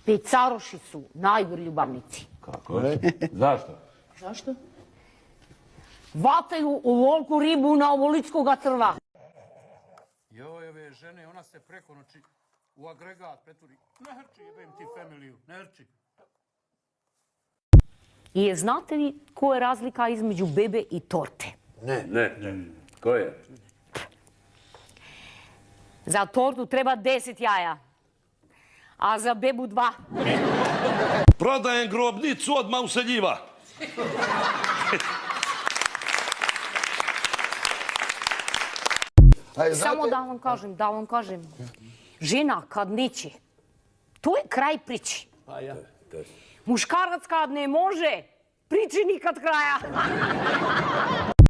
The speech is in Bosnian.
Pecaroši su najgori ljubavnici. Kako? Zašto? Zašto? Vataju ovolku ribu na ovolickoga crva. Joj, ove žene, ona se preko noći u agregat preturi. Ne hrči, jebem ti familiju, ne hrči. I znate li koja je razlika između bebe i torte? Ne. Ko je? Za tortu treba 10 jaja, a za bebu 2. Prodajem grobnicu, odmah useljiva. Samo da vam kažem, žena kad neće, to je kraj priči. Muškarac kad ne može, priči nikad kraja.